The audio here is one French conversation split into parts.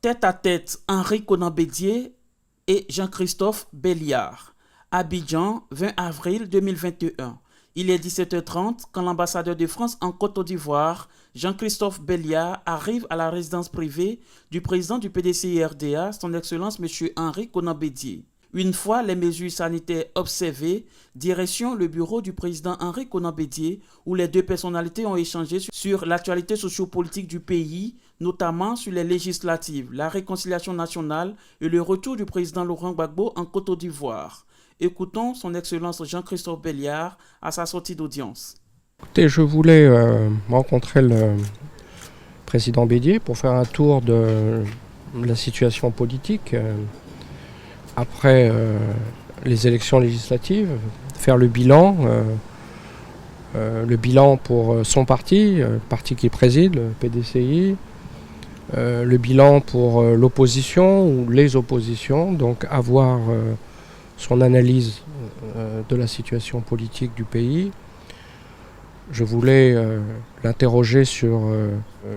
Tête à tête, Henri Konan Bédié et Jean-Christophe Belliard. Abidjan, 20 avril 2021. Il est 17h30 quand l'ambassadeur de France en Côte d'Ivoire, Jean-Christophe Belliard, arrive à la résidence privée du président du PDCI-RDA, son Excellence M. Henri Konan Bédié. Une fois les mesures sanitaires observées, direction le bureau du président Henri Konan Bédié, où les deux personnalités ont échangé sur l'actualité sociopolitique du pays, notamment sur les législatives, la réconciliation nationale et le retour du président Laurent Gbagbo en Côte d'Ivoire. Écoutons son Excellence Jean-Christophe Belliard à sa sortie d'audience. Écoutez, je voulais rencontrer le président Bédié pour faire un tour de la situation politique après les élections législatives, faire le bilan pour son parti, le parti qu'il préside, le PDCI, le bilan pour l'opposition ou les oppositions, donc avoir son analyse de la situation politique du pays. Je voulais l'interroger sur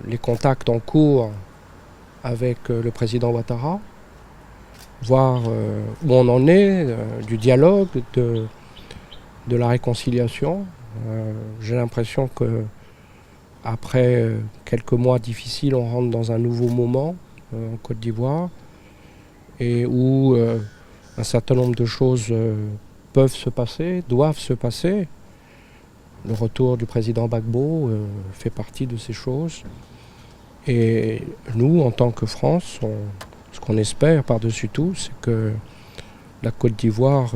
les contacts en cours avec le président Ouattara, voir où on en est, du dialogue, de la réconciliation. J'ai l'impression que après quelques mois difficiles, on rentre dans un nouveau moment en Côte d'Ivoire et où un certain nombre de choses peuvent se passer, doivent se passer. Le retour du président Gbagbo fait partie de ces choses. Et nous, en tant que France, ce qu'on espère par-dessus tout, c'est que la Côte d'Ivoire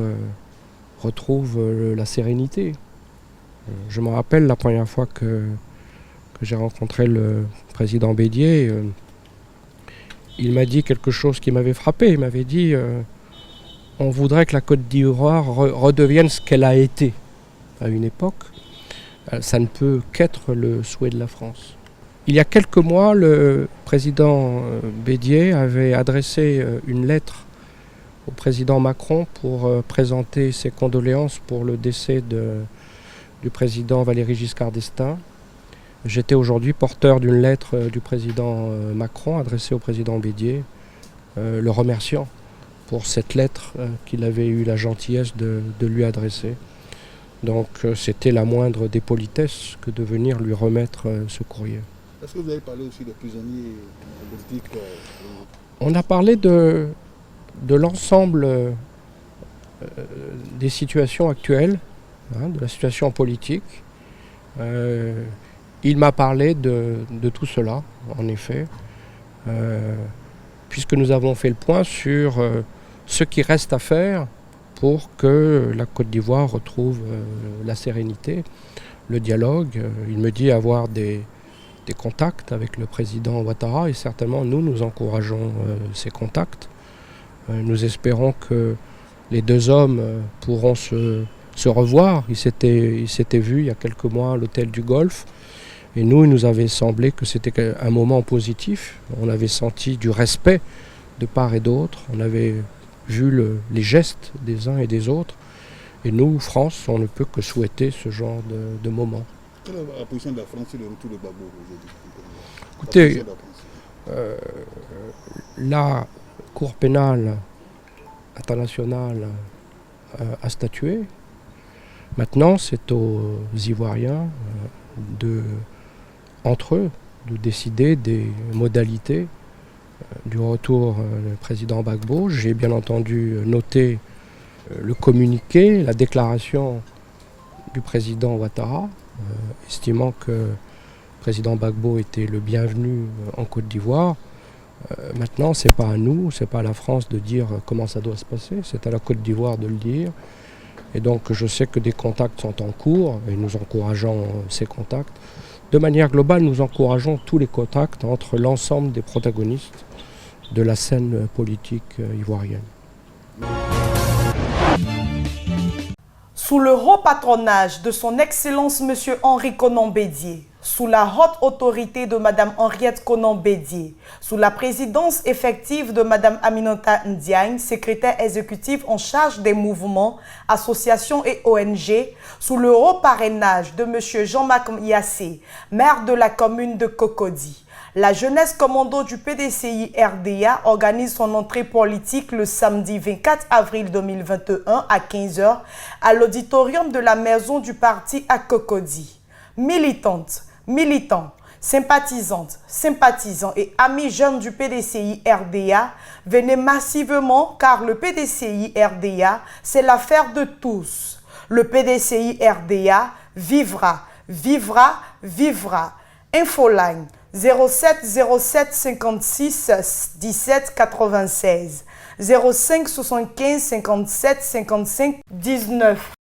retrouve la sérénité. Je me rappelle la première fois que j'ai rencontré le président Bédié, il m'a dit quelque chose qui m'avait frappé. Il m'avait dit on voudrait que la Côte d'Ivoire redevienne ce qu'elle a été à une époque. Ça ne peut qu'être le souhait de la France. Il y a quelques mois, le président Bédié avait adressé une lettre au président Macron pour présenter ses condoléances pour le décès du président Valéry Giscard d'Estaing. J'étais aujourd'hui porteur d'une lettre du président Macron adressée au président Bédié, le remerciant pour cette lettre qu'il avait eu la gentillesse de lui adresser. Donc c'était la moindre des politesses que de venir lui remettre ce courrier. Est-ce que vous avez parlé aussi des prisonniers politiques On a parlé de l'ensemble des situations actuelles, de la situation politique. Il m'a parlé de tout cela, en effet, puisque nous avons fait le point sur ce qui reste à faire pour que la Côte d'Ivoire retrouve la sérénité, le dialogue. Il me dit avoir des contacts avec le président Ouattara et certainement nous encourageons ces contacts. Nous espérons que les deux hommes pourront se revoir. Ils s'étaient vus il y a quelques mois à l'hôtel du Golfe et il nous avait semblé que c'était un moment positif. On avait senti du respect de part et d'autre. On avait vu les gestes des uns et des autres. Et nous, France, on ne peut que souhaiter ce genre de moment. Quelle est la position de la France sur le retour de Gbagbo aujourd'hui? Écoutez, la Cour pénale internationale a statué. Maintenant, c'est aux Ivoiriens entre eux de décider des modalités du retour du président Gbagbo. J'ai bien entendu noté le communiqué, la déclaration du président Ouattara, estimant que le président Gbagbo était le bienvenu en Côte d'Ivoire. Maintenant, ce n'est pas à nous, ce n'est pas à la France de dire comment ça doit se passer, c'est à la Côte d'Ivoire de le dire. Et donc je sais que des contacts sont en cours et nous encourageons ces contacts. De manière globale, nous encourageons tous les contacts entre l'ensemble des protagonistes de la scène politique ivoirienne. Sous le haut patronage de son Excellence M. Henri Konan Bédié, sous la haute autorité de Mme Henriette Konan Bédié, sous la présidence effective de Mme Aminata Ndiaye, secrétaire exécutive en charge des mouvements, associations et ONG, sous le haut parrainage de M. Jean-Marc Yassé, maire de la commune de Cocody, La jeunesse commando du PDCI RDA organise son entrée politique le samedi 24 avril 2021 à 15 h à l'auditorium de la maison du parti à Cocody. Militantes, militants, sympathisantes, sympathisants et amis jeunes du PDCI RDA, venez massivement car le PDCI RDA, c'est l'affaire de tous. Le PDCI RDA vivra, vivra, vivra. Infoline 07 07 56 17 96 05 75 57 55 19.